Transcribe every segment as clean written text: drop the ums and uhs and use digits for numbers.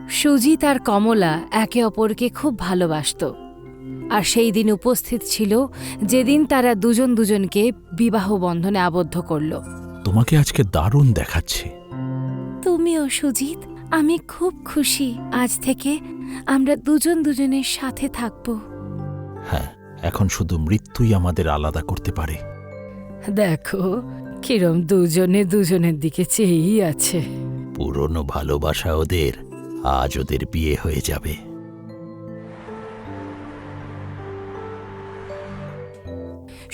সুজিত আর কমলা একে অপরকে খুব ভালোবাসত, আর সেই দিন উপস্থিত ছিল যেদিন তারা দুজন দুজনকে বিবাহ বন্ধনে আবদ্ধ করল। তোমাকে আজকে দারুণ দেখাচ্ছে। তুমিও সুজিত, আমি খুব খুশি। আজ থেকে আমরা দুজন দুজনের সাথে থাকব। হ্যাঁ, এখন শুধু মৃত্যুই আমাদের আলাদা করতে পারে। দেখো কিরম দুজনে দুজনের দিকে চেয়েই আছে। পুরনো ভালোবাসা ওদের, আজ ওদের বিয়ে হয়ে যাবে।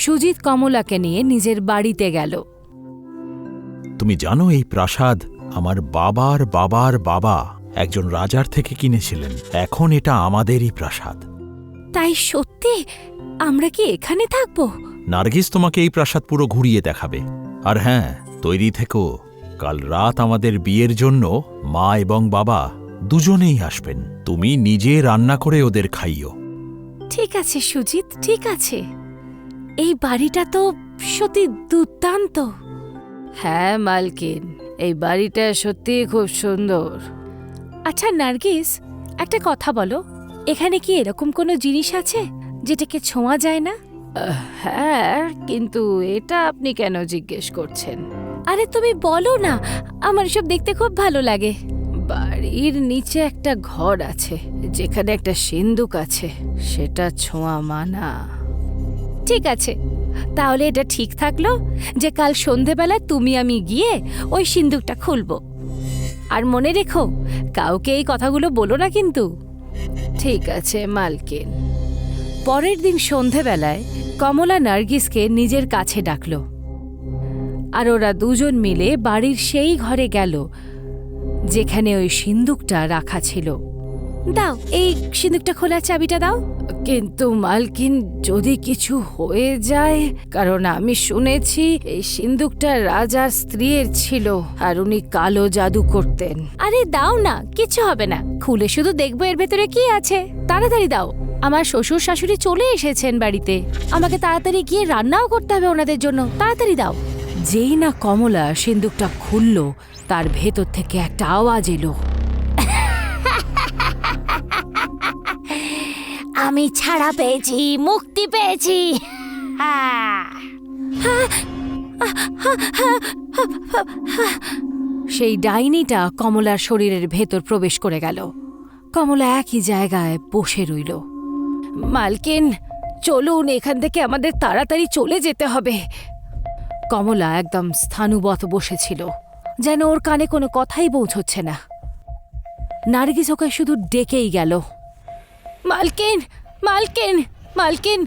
সুজিত কমলাকে নিয়ে নিজের বাড়িতে গেল। তুমি জানো এই প্রাসাদ আমার বাবার বাবার বাবা একজন রাজার থেকে কিনেছিলেন। এখন এটা আমাদেরই প্রাসাদ। তাই সত্যি আমরা কি এখানে থাকব? নার্গিস তোমাকে এই প্রাসাদ পুরো ঘুরিয়ে দেখাবে। আর হ্যাঁ, তৈরি থেকো, কাল রাত আমাদের বিয়ের জন্য মা এবং বাবা দুজনেই আসবেন। তুমি নিজে রান্না করে ওদের খাইও। ঠিক আছে সুজিত, ঠিক আছে। এই বাড়িটা তো সত্যি দুর্দান্ত। হ্যাঁ মালকিন, এই বাড়িটা সত্যি খুব সুন্দর। আচ্ছা নার্গিস, একটা কথা বলো, এখানে কি এরকম কোনো জিনিস আছে যেটাকে ছোঁয়া যায় না? হ্যাঁ, কিন্তু এটা আপনি কেন জিজ্ঞেস করছেন? আরে তুমি বলো না, আমার সব দেখতে খুব ভালো লাগে। বাড়ির নিচে একটা ঘর আছে যেখানে একটা সিন্দুক আছে, সেটা ছোঁয়া মানা। ঠিক আছে, তাহলে এটা ঠিক থাকলো যে কাল সন্ধেবেলায় তুমি আমি গিয়ে ওই সিন্দুকটা খুলব। আর মনে রেখো, কাউকে এই কথাগুলো বলো না কিন্তু। ঠিক আছে মালকিন। পরের দিন সন্ধেবেলায় কমলা নার্গিসকে নিজের কাছে ডাকল, আর ওরা দুজন মিলে বাড়ির সেই ঘরে গেল যেখানে ওই সিন্দুকটা রাখা ছিল। দাও, এই সিন্দুকটা খোলার চাবিটা দাও। কিন্তু মালকিন, যদি কিছু হয়ে যায়, কারণ আমি শুনেছি এই সিন্দুকটা রাজার স্ত্রীর ছিল আর উনি কালো জাদু করতেন। আরে দাও না, কিছু হবে না। খুলে শুধু দেখবো এর ভেতরে কি আছে। তাড়াতাড়ি দাও, আমার শ্বশুর শাশুড়ি চলে এসেছেন বাড়িতে। আমাকে তাড়াতাড়ি গিয়ে রান্নাও করতে হবে ওনাদের জন্য। তাড়াতাড়ি দাও। যেই না কমলা সিন্দুকটা খুলল, তার ভেতর থেকে একটা আওয়াজ এলো। আমি ছাড়া পেয়েছি, মুক্তি পেয়েছি। সেই ডাইনিটা কমলার শরীরের ভেতর প্রবেশ করে গেল। কমলা একই জায়গায় বসে রইল। মালকিন, চলুন, এখান থেকে আমাদের তাড়াতাড়ি চলে যেতে হবে। কমলা একদম স্থাণুবৎ বসেছিল, যেন ওর কানে কোনো কথাই পৌঁছচ্ছে না। নার্গিস ওকে শুধু ডেকেই গেল। মালকিন, মালকিন, মালকিন,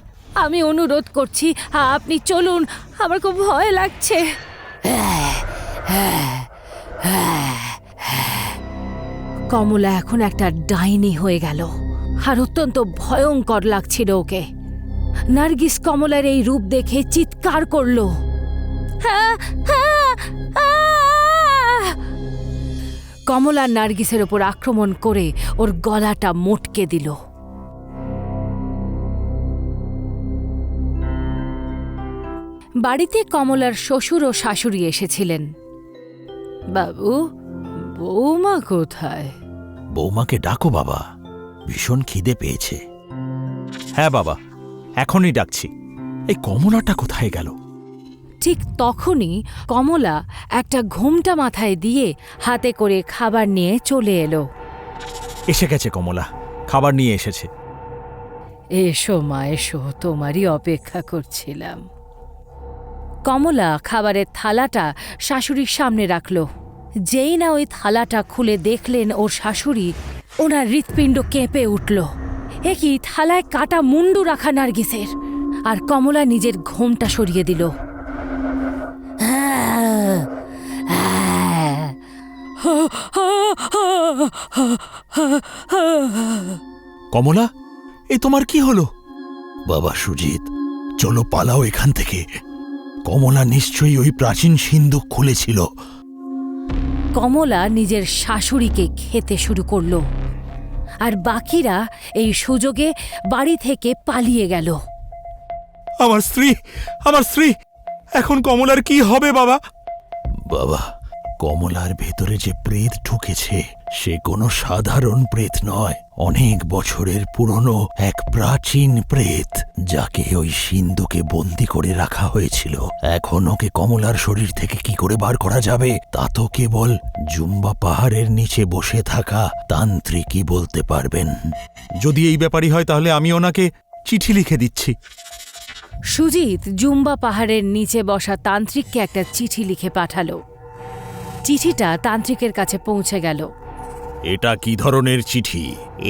আমি অনুরোধ করছি, আপনি চলুন, আমার খুব ভয় লাগছে। কমলা এখন একটা ডাইনি হয়ে গেল, আর অত্যন্ত ভয়ঙ্কর লাগছিল ওকে। নার্গিস কমলার এই রূপ দেখে চিৎকার করল। কমলা নার্গিসের ওপর আক্রমণ করে ওর গলাটা মটকে দিল। বাড়িতে কমলার শ্বশুর ও শাশুড়ি এসেছিলেন। বাবু, বৌমা কোথায়? বৌমাকে ডাকো বাবা, ভীষণ খিদে পেয়েছে। হ্যাঁ বাবা, এখনই ডাকছি। এই কমলাটা কোথায় গেল? ঠিক তখনই কমলা একটা ঘোমটা মাথায় দিয়ে হাতে করে খাবার নিয়ে চলে এলো। এসে গেছে কমলা, খাবার নিয়ে এসেছে। এসো মা, এসো, তোমারই অপেক্ষা করছিলাম। কমলা খাবারের থালাটা শাশুড়ির সামনে রাখল। যেই না ওই থালাটা খুলে দেখলেন ওর শাশুড়ি, ওনার হৃৎপিণ্ড কেঁপে উঠল। এ কি, থালায় কাটা মুন্ডু রাখা নার্গিসের। আর কমলা নিজের ঘোমটা সরিয়ে দিল। কমলা, এ তোমার কি হলো? বাবা সুজিত, চলো পালাও এখান থেকে। কমলা নিশ্চয়ই ওই প্রাচীন সিন্দুক খুলেছিল। কমলা নিজের শাশুড়িকে খেতে শুরু করল, আর বাকিরা এই সুযোগে বাড়ি থেকে পালিয়ে গেল। আমার স্ত্রী, আমার স্ত্রী, এখন কমলার কি হবে বাবা? বাবা, কমলার ভেতরে যে প্রেত ঢুকেছে সে কোনো সাধারণ প্রেত নয়, অনেক বছরের পুরনো এক প্রাচীন প্রেত, যাকে ওই সিন্ধুকে বন্দি করে রাখা হয়েছিল। এখন ওকে কমলার শরীর থেকে কি করে বার করা যাবে তা তো কেবল জুম্বা পাহাড়ের নিচে বসে থাকা তান্ত্রিকই বলতে পারবেন। যদি এই ব্যাপারই হয় তাহলে আমি ওনাকে চিঠি লিখে দিচ্ছি। সুজিত জুম্বা পাহাড়ের নিচে বসা তান্ত্রিককে একটা চিঠি লিখে পাঠালো। চিঠিটা তান্ত্রিকের কাছে পৌঁছে গেল। এটা কি ধরনের চিঠি?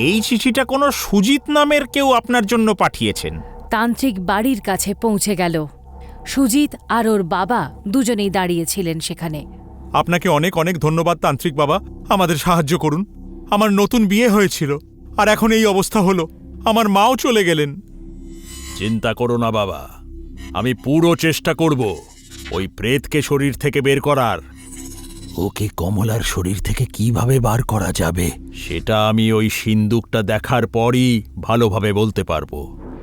এই চিঠিটা কোনো সুজিত নামের কেউ আপনার জন্য পাঠিয়েছেন। তান্ত্রিক বাড়ির কাছে পৌঁছে গেল। সুজিত আর ওর বাবা দুজনেই দাঁড়িয়েছিলেন সেখানে। আপনাকে অনেক অনেক ধন্যবাদ তান্ত্রিক বাবা, আমাদের সাহায্য করুন। আমার নতুন বিয়ে হয়েছিল আর এখন এই অবস্থা হলো, আমার মাও চলে গেলেন। চিন্তা করো না বাবা, আমি পুরো চেষ্টা করব ওই প্রেতকে শরীর থেকে বের করার। ওকে কমলার শরীর থেকে কিভাবে বার করা যাবে সেটা আমি ওই সিন্দুকটা দেখার পরই ভালোভাবে বলতে পারবো।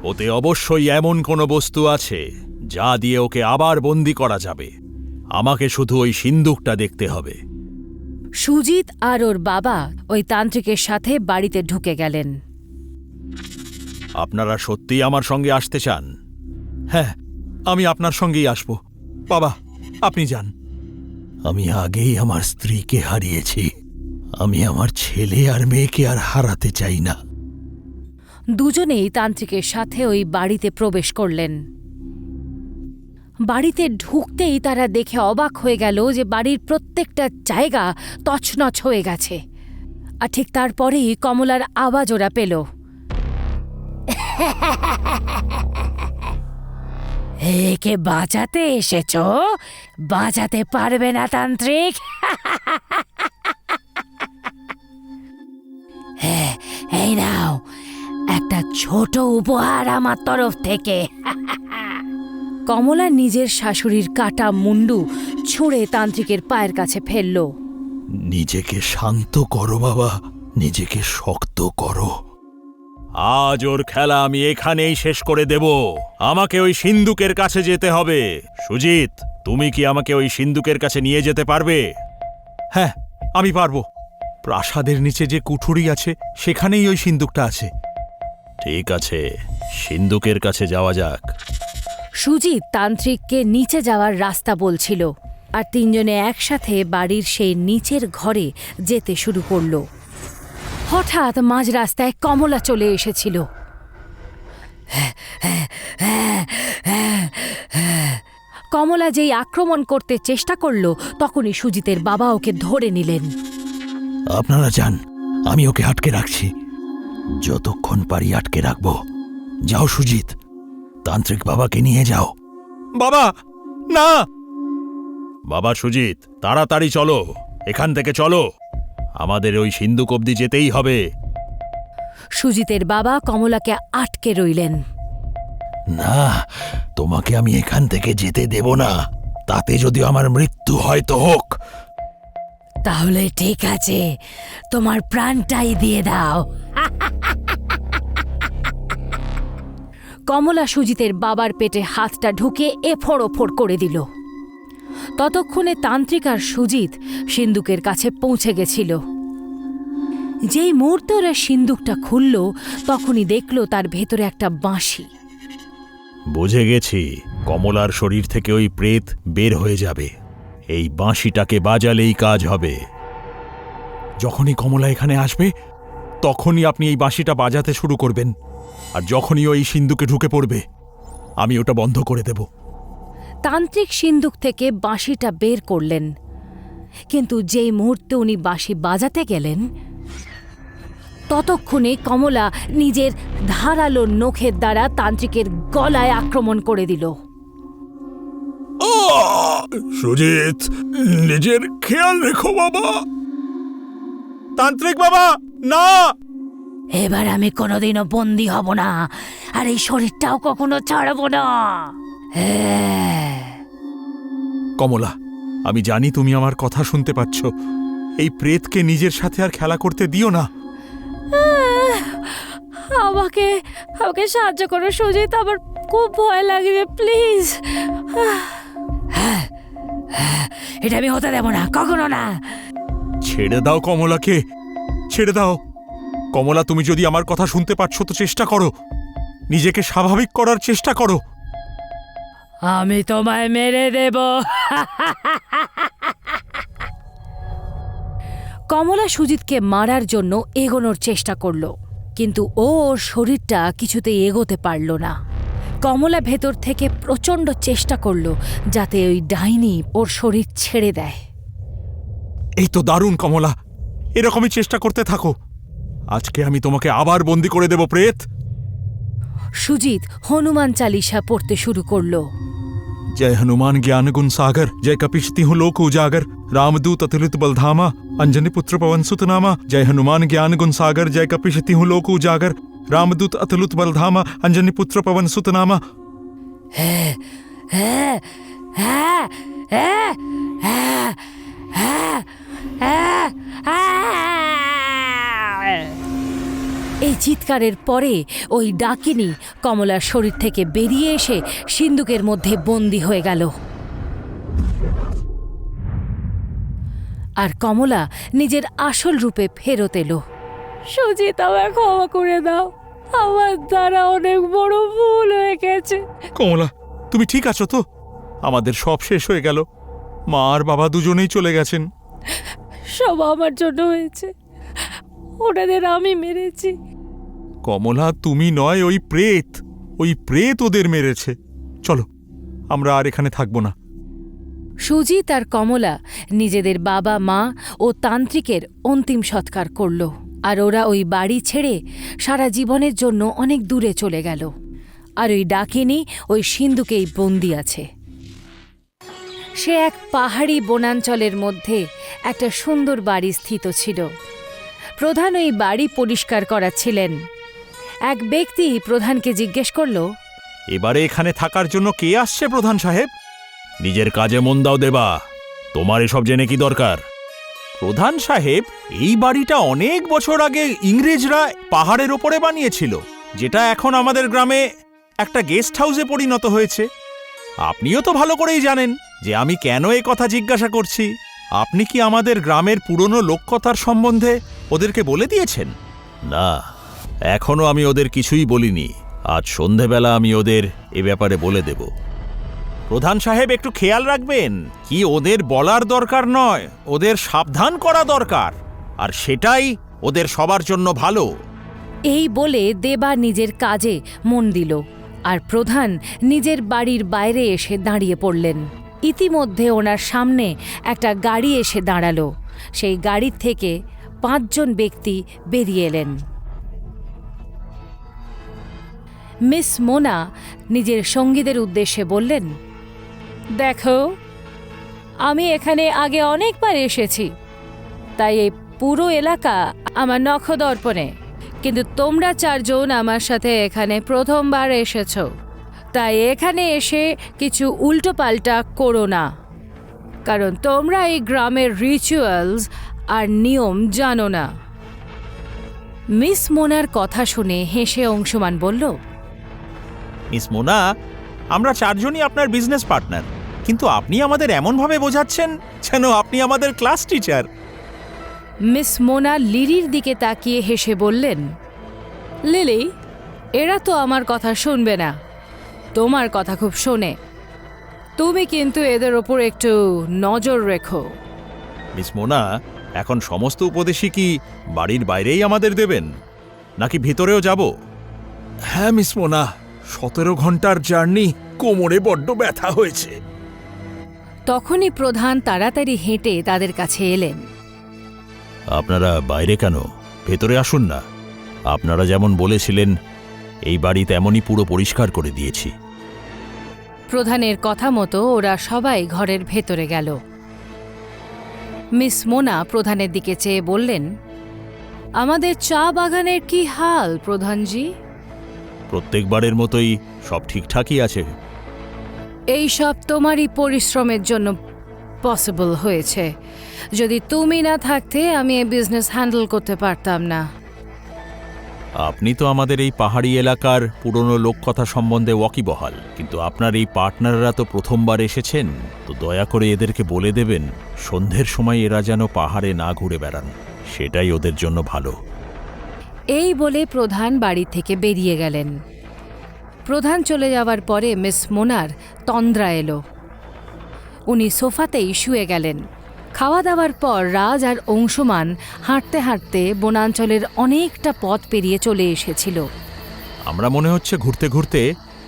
ওতে অবশ্যই এমন কোনো বস্তু আছে যা দিয়ে ওকে আবার বন্দি করা যাবে। আমাকে শুধু ওই সিন্দুকটা দেখতে হবে। সুজিত আর ওর বাবা ওই তান্ত্রিকের সাথে বাড়িতে ঢুকে গেলেন। আপনারা সত্যিই আমার সঙ্গে আসতে চান? হ্যাঁ, আমি আপনার সঙ্গেই আসব। বাবা, আপনি যান। আমি আগেই আমার স্ত্রীকে হারিয়েছি, আমি আমার ছেলে আর মেয়েকে আর হারাতে চাই না। দুজনেই তান্ত্রিকের সাথে ওই বাড়িতে প্রবেশ করলেন। বাড়িতে ঢুকতেই তারা দেখে অবাক হয়ে গেল যে বাড়ির প্রত্যেকটা জায়গা তছনছ হয়ে গেছে। আর ঠিক তারপরেই কমলার আওয়াজ ওরা পেল। একে বাঁচাতে এসেছ? বাঁচাতে পারবে না তান্ত্রিক। এই নাও একটা ছোট উপহার আমার তরফ থেকে। কমলা নিজের শাশুড়ির কাটা মুন্ডু ছুঁড়ে তান্ত্রিকের পায়ের কাছে ফেলল। নিজেকে শান্ত করো বাবা, নিজেকে শক্ত করো। আজ ওর খেলা আমি এখানেই শেষ করে দেব। আমাকে ওই সিন্দুকের কাছে যেতে হবে। সুজিত, তুমি কি আমাকে ওই সিন্দুকের কাছে নিয়ে যেতে পারবে? হ্যাঁ, আমি পারব। প্রাসাদের নিচে যে কুঠুরি আছে সেখানেই ওই সিন্দুকটা আছে। ঠিক আছে, সিন্দুকের কাছে যাওয়া যাক। সুজিত তান্ত্রিককে নিচে যাওয়ার রাস্তা বলছিল, আর তিনজনে একসাথে বাড়ির সেই নিচের ঘরে যেতে শুরু করল। হঠাৎ মাঝ রাস্তায় কমলা চলে এসেছিল। কমলা যেই আক্রমণ করতে চেষ্টা করল তখনই সুজিতের বাবা ওকে ধরে নিলেন। আপনারা যান, আমি ওকে আটকে রাখছি। যতক্ষণ পারি আটকে রাখবো। যাও সুজিত, তান্ত্রিক বাবাকে নিয়ে যাও। বাবা, না! বাবা সুজিত, তাড়াতাড়ি চলো, এখান থেকে চলো। আমাদের ওই সিন্ধুক অবধি যেতেই হবে। সুজিতের বাবা কমলাকে আটকে রইলেন। না, তোমাকে আমি এখান থেকে যেতে দেব না। তাতে যদি আমার মৃত্যু হয় তো হোক। তাহলে ঠিক আছে, তোমার প্রাণটাই দিয়ে দাও। কমলা সুজিতের বাবার পেটে হাতটা ঢুকে এফোড় ওফোড় করে দিল। ততক্ষণে তান্ত্রিক আর সুজিত সিন্দুকের কাছে পৌঁছে গেছিল। যেই মুহূর্তে ওরা সিন্দুকটা খুলল তখনই দেখল তার ভেতরে একটা বাঁশি। বুঝে গেছি, কমলার শরীর থেকে ওই প্রেত বের হয়ে যাবে। এই বাঁশিটাকে বাজালেই কাজ হবে। যখনই কমলা এখানে আসবে তখনই আপনি এই বাঁশিটা বাজাতে শুরু করবেন, আর যখনই ওই সিন্দুকে ঢুকে পড়বে আমি ওটা বন্ধ করে দেব। তান্ত্রিক সিন্দুক থেকে বাঁশিটা বের করলেন, কিন্তু যেই মুহূর্তে উনি বাঁশি বাজাতে গেলেন ততক্ষণে কমলা নিজের ধারালো নখের দ্বারা তান্ত্রিকের গলায় আক্রমণ করে দিল। সুজিত, নিজের খেয়াল রেখো বাবা। তান্ত্রিক বাবা, না! এবার আমি কোনোদিনও বন্দী হব না, আর এই শরীরটাও কখনো ছাড়ব না। কমলা, আমি জানি তুমি আমার কথা শুনতে পাচ্ছ। এই প্রেতকে নিজের সাথে আর খেলা করতে দিও না। আমাকে আমাকে সাহায্য করো সুজিত, আমার খুব ভয় লাগছে, প্লিজ। এটা আমি হতে দেব না, কখনো না। ছেড়ে দাও কমলাকে, ছেড়ে দাও। কমলা, তুমি যদি আমার কথা শুনতে পাচ্ছ তো চেষ্টা করো, নিজেকে স্বাভাবিক করার চেষ্টা করো। আমি তোমায় মেরে দেব। কমলা সুজিতকে মারার জন্য এগোনোর চেষ্টা করল, কিন্তু ও ওর শরীরটা কিছুতেই এগোতে পারল না। কমলা ভেতর থেকে প্রচণ্ড চেষ্টা করল যাতে ওই ডাইনি ওর শরীর ছেড়ে দেয়। এই তো দারুণ কমলা, এরকমই চেষ্টা করতে থাকো। আজকে আমি তোমাকে আবার বন্দি করে দেব প্রেত। সুজিত হনুমান চালিসা পড়তে শুরু করল। जय हनुमान ज्ञान गुण सागर, जय कपिशति हूँ लोक उजागर, रामदूत अतुलित बलधामा, अंजनी पुत्र पवन सुत नामा। जय हनुमान ज्ञान गुण सागर, जय कपिशति हूँ लोक उजागर, रामदूत अतुलित बलधामा, अंजनी पुत्र पवन सुत नामा। এই চিৎকারের পরে ওই ডাকিনী কমলার শরীর থেকে বেরিয়ে এসে সিন্দুকের মধ্যে বন্দী হয়ে গেল। আর কমলা নিজের আসল রূপে ফেরত এলো। সুজিত, আমায় ক্ষমা করে দাও, আমার দ্বারা অনেক বড় ভুল হয়ে গেছে। কমলা, তুমি ঠিক আছো তো? আমাদের সব শেষ হয়ে গেল, মা আর বাবা দুজনেই চলে গেছেন। সব আমার জন্য হয়েছে, ওনাদের আমি মেরেছি। কমলা, তুমি নয়, ওই প্রেত ওদের মেরেছে। চলো, আমরা আর এখানে থাকবো না। সুজিত আর কমলা নিজেদের বাবা মা ও তান্ত্রিকের অন্তিম সৎকার করল, আর ওরা ওই বাড়ি ছেড়ে সারা জীবনের জন্য অনেক দূরে চলে গেল। আর ওই ডাকিনী ওই সিন্ধুকেই বন্দি আছে। সে এক পাহাড়ি বনাঞ্চলের মধ্যে একটা সুন্দর বাড়ি স্থিত ছিল। প্রধান ওই বাড়ি পরিষ্কার করাচ্ছিলেন। এক ব্যক্তি প্রধানকে জিজ্ঞেস করল, এবারে এখানে থাকার জন্য কে আসছে প্রধান সাহেব? নিজের কাজে মন দাও দেবা, তোমার এসব জেনে কি দরকার? প্রধান সাহেব, এই বাড়িটা অনেক বছর আগে ইংরেজরা পাহাড়ের ওপরে বানিয়েছিল, যেটা এখন আমাদের গ্রামে একটা গেস্ট হাউসে পরিণত হয়েছে। আপনিও তো ভালো করেই জানেন যে আমি কেন এই কথা জিজ্ঞাসা করছি। আপনি কি আমাদের গ্রামের পুরনো লোককথার সম্বন্ধে ওদেরকে বলে দিয়েছেন? না, এখনো আমি ওদের কিছুই বলিনি। আজ সন্ধেবেলা আমি ওদের এ ব্যাপারে বলে দেব। প্রধান সাহেব, একটু খেয়াল রাখবেন, কি ওদের বলার দরকার নয়, ওদের সাবধান করা দরকার, আর সেটাই ওদের সবার জন্য ভালো। এই বলে দেবা নিজের কাজে মন দিল, আর প্রধান নিজের বাড়ির বাইরে এসে দাঁড়িয়ে পড়লেন। ইতিমধ্যে ওনার সামনে একটা গাড়ি এসে দাঁড়ালো। সেই গাড়ির থেকে 5 জন ব্যক্তি বেরিয়ে এলেন। মিস মোনা নিজের সঙ্গীদের উদ্দেশ্যে বললেন, দেখো, আমি এখানে আগে অনেকবার এসেছি, তাই এই পুরো এলাকা আমার নখদর্পণে, কিন্তু তোমরা 4 জন আমার সাথে এখানে প্রথমবার এসেছ, তাই এখানে এসে কিছু উল্টোপাল্টা করো না, কারণ তোমরা এই গ্রামের রিচুয়ালস আর নিয়ম জানো না। মিস মোনার কথা শুনে হেসে অংশমান বলল, মিস মোনা, আমরা 4 জনই আপনার বিজনেস পার্টনার, কিন্তু আপনি আমাদের এমনভাবে বোঝাচ্ছেন যেন আপনি আমাদের ক্লাস টিচার। মিস মোনা লিলির দিকে তাকিয়ে হেসে বললেন, লিলি, এরা তো আমার কথা শুনবে না, তোমার কথা খুব শোনে। তুমি কিন্তু এদের ওপর একটু নজর রেখো। মিস মোনা, এখন সমস্ত উপদেশই কি বাড়ির বাইরেই আমাদের দেবেন, নাকি ভিতরেও যাব? হ্যাঁ মিস মোনা, 17 ঘন্টার জার্নি, কোমরে বড্ড ব্যথা হয়েছে। তখনই প্রধান তাড়াতাড়ি হেঁটে তাদের কাছে এলেন। আপনারা বাইরে কেন? ভেতরে আসুন না। আপনারা যেমন বলেছিলেন এই বাড়ি তেমনই পুরো পরিষ্কার করে দিয়েছি। প্রধানের কথা মতো ওরা সবাই ঘরের ভেতরে গেল। মিস মোনা প্রধানের দিকে চেয়ে বললেন, আমাদের চা বাগানের কি হাল প্রধানজি? প্রত্যেকবারের মতোই সব ঠিকঠাকই আছে। এই সব তোমারই পরিশ্রমের জন্য পসিবল হয়েছে। যদি তুমি না থাকতে আমি এই বিজনেস হ্যান্ডেল করতে পারতাম না। আপনি তো আমাদের এই পাহাড়ি এলাকার পুরনো লোককথা সম্বন্ধে ওয়াকিবহাল, কিন্তু আপনার এই পার্টনাররা তো প্রথমবার এসেছেন, তো দয়া করে এদেরকে বলে দেবেন সন্ধ্যের সময় এরা যেন পাহাড়ে না ঘুরে বেড়ান, সেটাই ওদের জন্য ভালো। এই বলে প্রধান বাড়ি থেকে বেরিয়ে গেলেন। প্রধান চলে যাওয়ার পরে মিস মোনার তন্দ্রা এলো। উনি সোফাতেই শুয়ে গেলেন। খাওয়া দাওয়ার পর রাজ আর অংশুমান হাঁটতে হাঁটতে বনাঞ্চলের অনেকটা পথ পেরিয়ে চলে এসেছিল। আমরা মনে হচ্ছে ঘুরতে ঘুরতে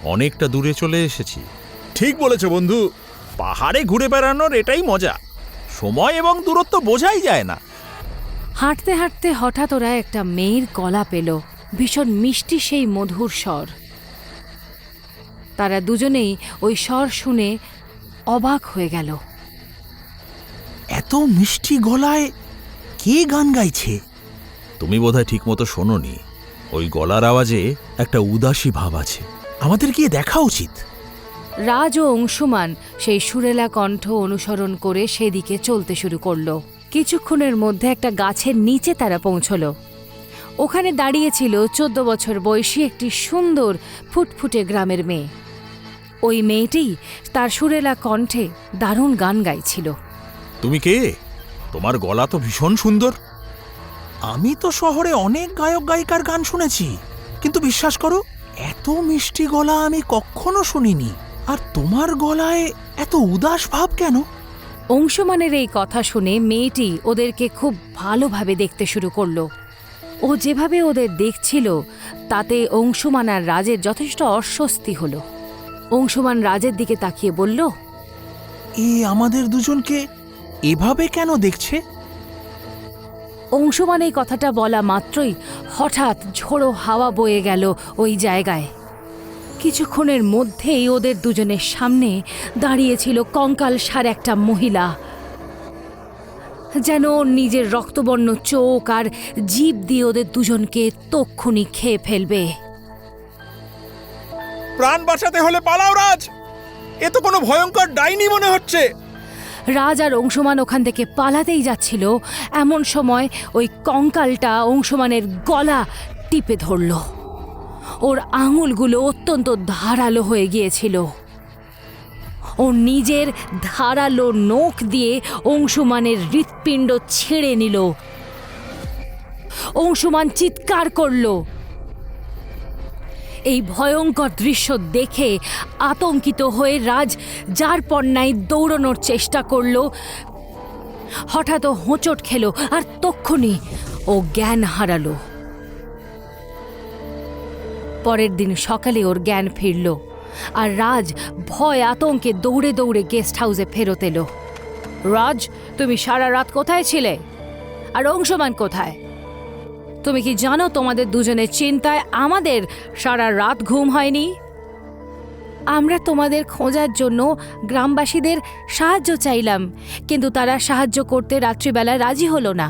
অনেকটা দূরে চলে এসেছি। ঠিক বলেছো বন্ধু, পাহাড়ে ঘুরে বেড়ানোর এটাই মজা, সময় এবং দূরত্ব বোঝাই যায় না। হাঁটতে হাঁটতে হঠাৎ ওরা একটা মেয়ের গলা পেল, ভীষণ মিষ্টি সেই মধুর স্বর। তারা দুজনেই ওই স্বর শুনে অবাক হয়ে গেল। এত মিষ্টি গলায় কে গান গাইছে? তুমি বোধহয় ঠিকমতো শোনোনি, ওই গলার আওয়াজে একটা উদাসী ভাব আছে। আমাদের গিয়ে দেখা উচিত। রাজ ও অংশুমান সেই সুরেলা কণ্ঠ অনুসরণ করে সেদিকে চলতে শুরু করল। কিছুক্ষণের মধ্যে একটা গাছের নিচে তারা পৌঁছল। ওখানে দাঁড়িয়েছিল 14 বছর বয়সী একটি সুন্দর ফুটফুটে গ্রামের মেয়ে। ওই মেয়েটি তার সুরেলা কণ্ঠে দারুণ গান গাইছিল। তুমি কে? তোমার গলা তো ভীষণ সুন্দর। আমি তো শহরে অনেক গায়ক গায়িকার গান শুনেছি, কিন্তু বিশ্বাস করো, এত মিষ্টি গলা আমি কখনো শুনিনি। আর তোমার গলায় এত উদাস ভাব কেন? অংশুমানের এই কথা শুনে মেয়েটি ওদেরকে খুব ভালোভাবে দেখতে শুরু করল। ও যেভাবে ওদের দেখছিল তাতে অংশুমান আর রাজের যথেষ্ট অস্বস্তি হল। অংশুমান রাজের দিকে তাকিয়ে বলল, এ আমাদের দুজনকে এভাবে কেন দেখছে? অংশুমান এই কথাটা বলা মাত্রই হঠাৎ ঝোড়ো হাওয়া বয়ে গেল ওই জায়গায়। কিছুক্ষণের মধ্যেই ওদের দুজনের সামনে দাঁড়িয়েছিল কঙ্কালসার একটা মহিলা, যেন ওর নিজের রক্তবর্ণ চোখ আর জিভ দিয়ে ওদের দুজনকে তক্ষুনি খেয়ে ফেলবে। প্রাণ বাঁচাতে হলে পালাও রাজ, এ তো কোনো ভয়ঙ্কর ডাইনি মনে হচ্ছে। রাজ আর অংশুমান ওখান থেকে পালাতেই যাচ্ছিল, এমন সময় ওই কঙ্কালটা অংশুমানের গলা টিপে ধরল। ওর আঙুলগুলো অত্যন্ত ধারালো হয়ে গিয়েছিল। ও নিজের ধারালো নখ দিয়ে অংশুমানের হৃৎপিণ্ড ছিঁড়ে নিল। অংশুমান চিৎকার করল। এই ভয়ঙ্কর দৃশ্য দেখে আতঙ্কিত হয়ে রাজ যার পর নাই দৌড়ানোর চেষ্টা করল। হঠাৎ ও হোঁচট খেল আর তক্ষুনি ও জ্ঞান হারালো। পরের দিন সকালে ওর জ্ঞান ফিরল আর রাজ ভয় আতঙ্কে দৌড়ে দৌড়ে গেস্ট হাউসে ফেরত এলো। রাজ, তুমি সারা রাত কোথায় ছিলে? আর অংশুমান কোথায়? তুমি কি জানো তোমাদের দুজনের চিন্তায় আমাদের সারা রাত ঘুম হয়নি? আমরা তোমাদের খোঁজার জন্য গ্রামবাসীদের সাহায্য চাইলাম, কিন্তু তারা সাহায্য করতে রাত্রিবেলা রাজি হলো না।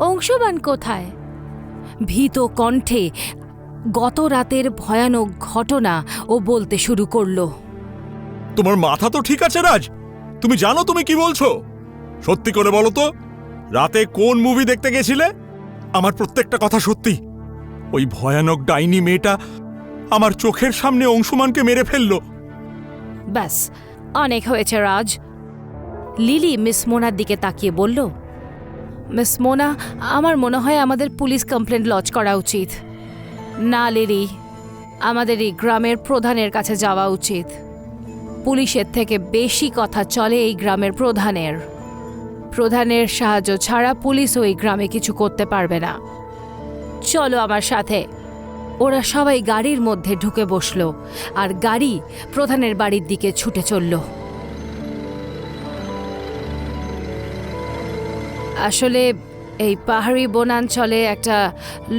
অংশুমান কোথায়? ভীত কণ্ঠে গত রাতের ভয়ানক ঘটনা ও বলতে শুরু করলো। তোমার মাথা তো ঠিক আছে রাজ? তুমি জানো তুমি কি বলছো? সত্যি করে বলো তো, রাতে কোন মুভি দেখতে গেছিলে? আমার প্রত্যেকটা কথা সত্যি। ওই ভয়ানক ডাইনি মেয়েটা আমার চোখের সামনে অংশুমানকে মেরে ফেললো। ব্যাস, অনেক হয়েছে রাজ। লিলি মিস মোনার দিকে তাকিয়ে বলল, মিস মোনা, আমার মনে হয় আমাদের পুলিশ কমপ্লেন লজ করা উচিত। না লিলি, আমাদের এই গ্রামের প্রধানের কাছে যাওয়া উচিত। পুলিশের থেকে বেশি কথা চলে এই গ্রামের প্রধানের। প্রধানের সাহায্য ছাড়া পুলিশ ওই গ্রামে কিছু করতে পারবে না। চলো আমার সাথে। ওরা সবাই গাড়ির মধ্যে ঢুকে বসল আর গাড়ি প্রধানের বাড়ির দিকে ছুটে চলল। আসলে এই পাহাড়ি বনাঞ্চলে একটা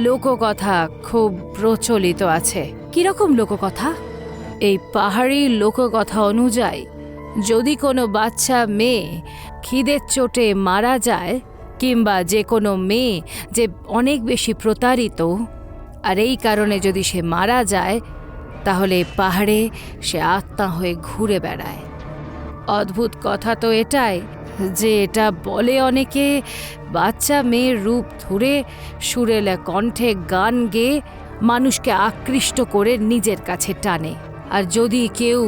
লোককথা খুব প্রচলিত আছে। কিরকম লোককথা? এই পাহাড়ি লোককথা অনুযায়ী যদি কোনো বাচ্চা মেয়ে খিদের চোটে মারা যায়, কিংবা যে কোনো মেয়ে যে অনেক বেশি প্রতারিত আর এই কারণে যদি সে মারা যায়, তাহলে পাহাড়ে সে আত্মা হয়ে ঘুরে বেড়ায়। অদ্ভুত কথা তো এটাই যে এটা বলে অনেকে বাচ্চা মেয়ের রূপ ধরে সুরেলা কণ্ঠে গান গেয়ে মানুষকে আকৃষ্ট করে নিজের কাছে টানে, আর যদি কেউ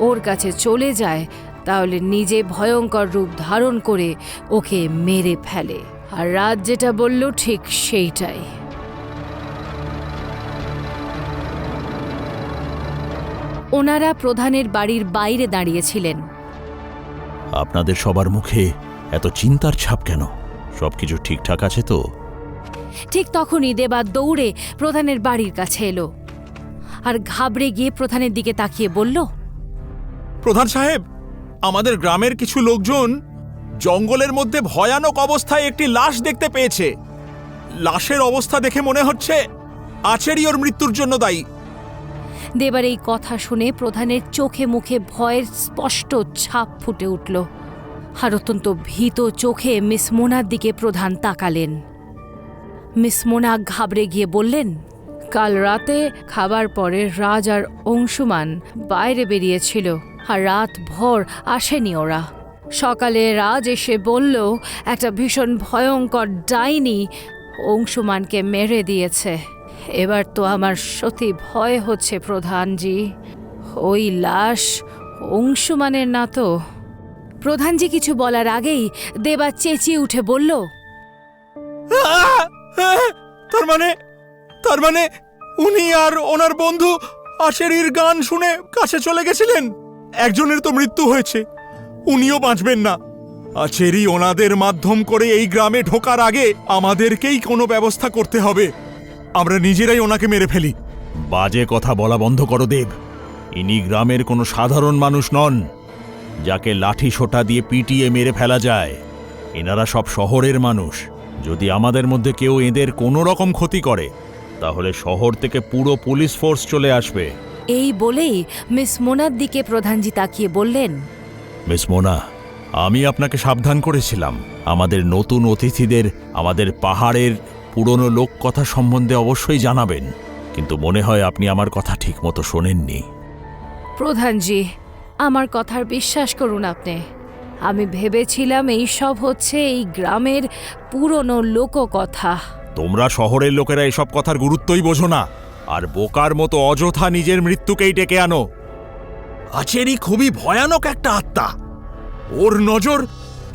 ওর কাছে চলে যায় তাহলে নিজে ভয়ঙ্কর রূপ ধারণ করে ওকে মেরে ফেলে। আর রাজ যেটা বলল ঠিক সেইটাই। ওনারা প্রধানের বাড়ির বাইরে দাঁড়িয়েছিলেন। আপনাদের সবার মুখে এত চিন্তার ছাপ কেন? সবকিছু ঠিকঠাক আছে তো? ঠিক তখনই দেবা দৌড়ে প্রধানের বাড়ির কাছে এলো আর ঘাবড়ে গিয়ে প্রধানের দিকে তাকিয়ে বলল, প্রধান সাহেব, আমাদের গ্রামের কিছু লোকজন জঙ্গলের মধ্যে ভয়ানক অবস্থায় একটি লাশ দেখতে পেয়েছে। লাশের অবস্থা দেখে মনে হচ্ছে আচেরি ওর মৃত্যুর জন্য দায়ী। দেবার এই কথা শুনে প্রধানের চোখে মুখে ভয়ের স্পষ্ট ছাপ ফুটে উঠল, আর অত্যন্ত ভীত চোখে মিস মোনার দিকে প্রধান তাকালেন। মিস মোনা ঘাবড়ে গিয়ে বললেন, কাল রাতে খাবার পরে রাজ আর অংশুমান বাইরে বেরিয়েছিল, আর রাত ভর আসেনি ওরা। সকালে রাজ এসে বলল একটা ভীষণ ভয়ঙ্কর ডাইনি অংশুমানকে মেরে দিয়েছে। এবার তো আমার সত্যি ভয় হচ্ছে প্রধানজি, ওই লাশ অংশুমানের না তো? প্রধানজি কিছু বলার আগেই দেবা চেঁচিয়ে উঠে বলল, তার মানে উনি আর ওনার বন্ধু আচেরির গান শুনে কাছে চলে গেছিলেন। একজনের তো মৃত্যু হয়েছে, উনিও বাঁচবেন না। আচেরি ওনাদের মাধ্যম করে এই গ্রামে ঢোকার আগে আমাদেরকেই কোনো ব্যবস্থা করতে হবে। আমরা নিজেরাই ওনাকে মেরে ফেলি। বাজে কথা বলা বন্ধ করো দেব। ইনি গ্রামের কোনো সাধারণ মানুষ নন যাকে লাঠি সোঁটা দিয়ে পিটিয়ে মেরে ফেলা যায়। এনারা সব শহরের মানুষ। যদি আমাদের মধ্যে কেউ এদের কোনো রকম ক্ষতি করে তাহলে শহর থেকে পুরো পুলিশ ফোর্স চলে আসবে। এই বলেই মিস মোনার দিকে প্রধানজি তাকিয়ে বললেন, মিস মোনা, আমি আপনাকে সাবধান করেছিলাম আমাদের নতুন অতিথিদের আমাদের পাহাড়ের পুরনো লোককথা সম্বন্ধে অবশ্যই জানাবেন, কিন্তু মনে হয় আপনি আমার কথা ঠিকমতো শোনেননি। প্রধানজি, আমার কথার বিশ্বাস করুন আপনি। আমি ভেবেছিলাম এই সব হচ্ছে এই গ্রামের পুরনো লোককথা। তোমরা শহরের লোকেরা এসব কথার গুরুত্বই বোঝো না, আর বোকার মতো অযথা নিজের মৃত্যুকেই ডেকে আনো। আচেরি খুবই ভয়ানক একটা আত্মা। ওর নজর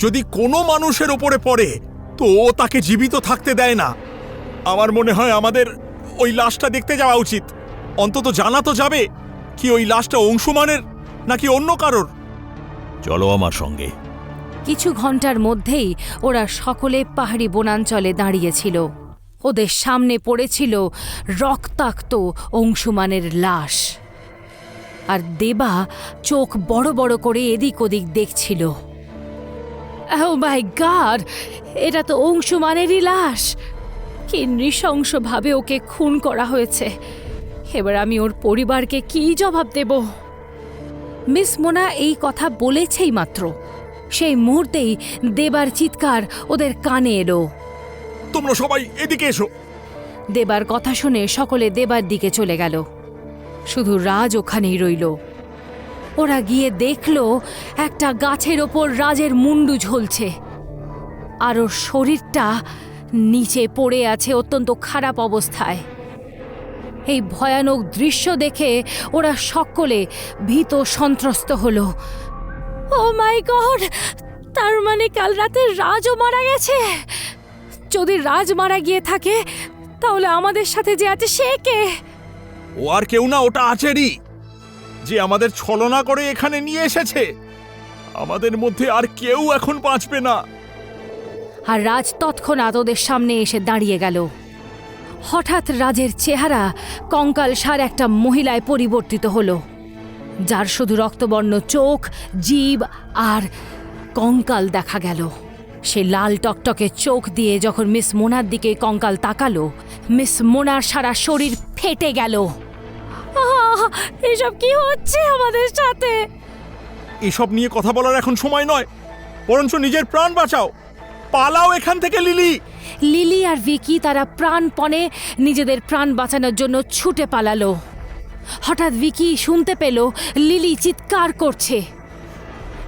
যদি কোনো মানুষের ওপরে পড়ে তো ও তাকে জীবিত থাকতে দেয় না। আমার মনে হয় আমাদের ওই লাশটা দেখতে যাওয়া উচিত। অন্তত জানা তো যাবে কি ওই লাশটা অংশুমানের নাকি অন্য কারোর। চলো আমার সঙ্গে। কিছু ঘন্টার মধ্যেই ওরা সকলে পাহাড়ি বনাঞ্চলে দাঁড়িয়েছিল। ওদের সামনে পড়েছিল রক্তাক্ত অংশুমানের লাশ, আর দেবা চোখ বড় বড় করে এদিক ওদিক দেখছিল। ও মাই গড, এটা তো অংশুমানেরই লাশ। কি নৃশংসভাবে ওকে খুন করা হয়েছে। এবার আমি ওর পরিবারকে কী জবাব দেব? মিস মোনা এই কথা বলেছেই মাত্র সেই মুহূর্তেই দেবার চিৎকার ওদের কানে এলো। তোমরা সবাই এদিকে এসো। দেবার কথা শুনে সকলে দেবার দিকে চলে গেল, শুধু রাজ ওখানেই রইল। ওরা গিয়ে দেখল একটা গাছের ওপর রাজের মুন্ডু ঝুলছে, আর ওর শরীরটা নিচে পড়ে আছে অত্যন্ত খারাপ অবস্থায়। এই ভয়ানক দৃশ্য দেখে ওরা সকলে ভীত সন্ত্রস্ত হলো। ও মাই গড, তার মানে কাল রাতে রাজও মারা গেছে। যদি রাজ মারা গিয়ে থাকে তাহলে আমাদের সাথে যে আছে সে কে? ও আর কেউ না, ওটা আচেরি, যে আমাদের ছলনা করে এখানে নিয়ে এসেছে। আমাদের মধ্যে আর কেউ এখন বাঁচবে না। আর রাজ তৎক্ষণাৎ ওদের সামনে এসে দাঁড়িয়ে গেল। হঠাৎ রাজের চেহারা কঙ্কালসার একটা মহিলায় পরিবর্তিত হলো, যার শুধু রক্তবর্ণ চোখ, জিভ আর কঙ্কাল দেখা গেল। সে লাল টকটকে চোখ দিয়ে যখন মিস মোনার দিকে কঙ্কাল তাকালো, মিস মোনার সারা শরীর ফেটে গেল। এসব কি হচ্ছে আমাদের সাথে? এসব নিয়ে কথা বলার এখন সময় নয়, বরঞ্চ নিজের প্রাণ বাঁচাও। পালাও এখান থেকে লিলি। লিলি আর ভিকি তারা প্রাণপণে নিজেদের প্রাণ বাঁচানোর জন্য ছুটে পালালো। হঠাৎ ভিকি শুনতে পেল লিলি চিৎকার করছে।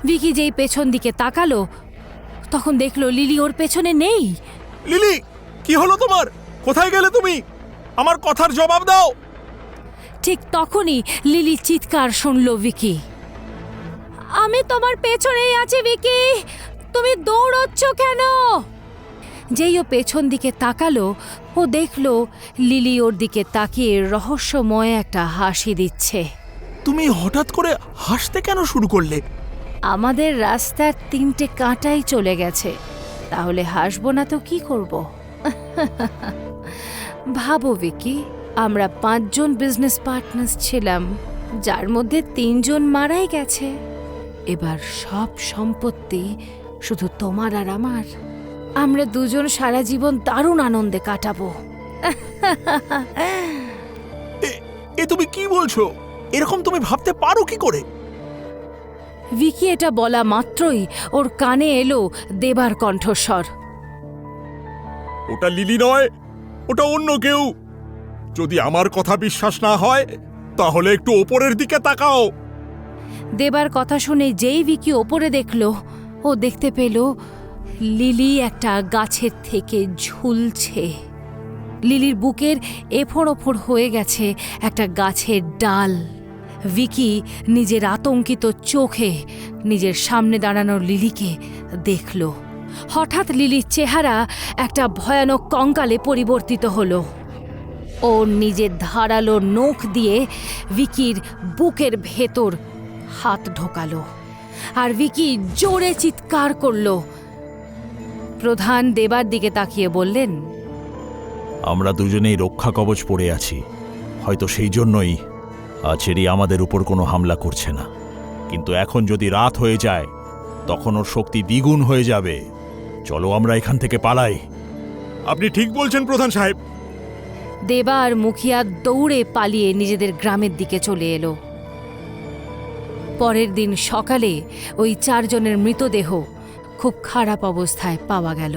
ভিকি যেই পেছন দিকে তাকালো তখন দেখলো লিলি ওর পেছনে নেই। লিলি, কি হলো তোমার? কোথায় গেলে তুমি? আমার কথার জবাব দাও। ঠিক তখনই লিলি চিৎকার শুনল ভিকি। আমি তোমার পেছনেই আছি ভিকি, তুমি দৌড়চ্ছ কেন? যেই ও পেছন দিকে তাকালো, ও দেখলো লিলি ওর দিকে তাকিয়ে রহস্যময় একটা হাসি দিচ্ছে। তুমি হঠাৎ করে হাসতে কেন শুরু করলে? আমাদের রাস্তার 3টে কাঁটাই চলে গেছে, তাহলে হাসবো না তো কি করব? ভাবো ভিকি, আমরা 5 জন বিজনেস পার্টনার্স ছিলাম, যার মধ্যে 3 জন মারাই গেছে। এবার সব সম্পত্তি শুধু তোমার আর আমার। আমরা দুজন সারা জীবন দারুণ আনন্দে কাটাবো। এ তুমি কি বলছো? এরকম তুমি ভাবতে পারো কি করে? ভিকি এটা বলা মাত্রই ওর কানে এলো দেবার কণ্ঠস্বর। ওটা লিলি নয়, ওটা অন্য কেউ। যদি আমার কথা বিশ্বাস না হয় তাহলে একটু ওপরের দিকে তাকাও। দেবার কথা শুনে যেই ভিকি ওপরে দেখল, ও দেখতে পেল লিলি একটা গাছের থেকে ঝুলছে। লিলির বুকের এফোড় ওফোড় হয়ে গেছে একটা গাছের ডাল। ভিকি নিজের আতঙ্কিত চোখে নিজের সামনে দাঁড়ানো লিলিকে দেখল। হঠাৎ লিলির চেহারা একটা ভয়ানক কঙ্কালে পরিবর্তিত হলো। ও নিজের ধারালো নখ দিয়ে ভিকির বুকের ভেতর হাত ঢোকালো, আর ভিকি জোরে চিৎকার করল। প্রধান দেবার দিকে তাকিয়ে বললেন, আমরা দুজনেই রক্ষা কবচ পরে আছি, হয়তো সেই জন্যই আচেরি আমাদের উপর কোনো হামলা করছে না। কিন্তু এখন যদি রাত হয়ে যায় তখন ওর শক্তি দ্বিগুণ হয়ে যাবে। চলো আমরা এখান থেকে পালাই। আপনি ঠিক বলছেন প্রধান সাহেব। দেবা আর মুখিয়া দৌড়ে পালিয়ে নিজেদের গ্রামের দিকে চলে এলো। পরের দিন সকালে ওই 4 জনের মৃতদেহ খুব খারাপ অবস্থায় পাওয়া গেল।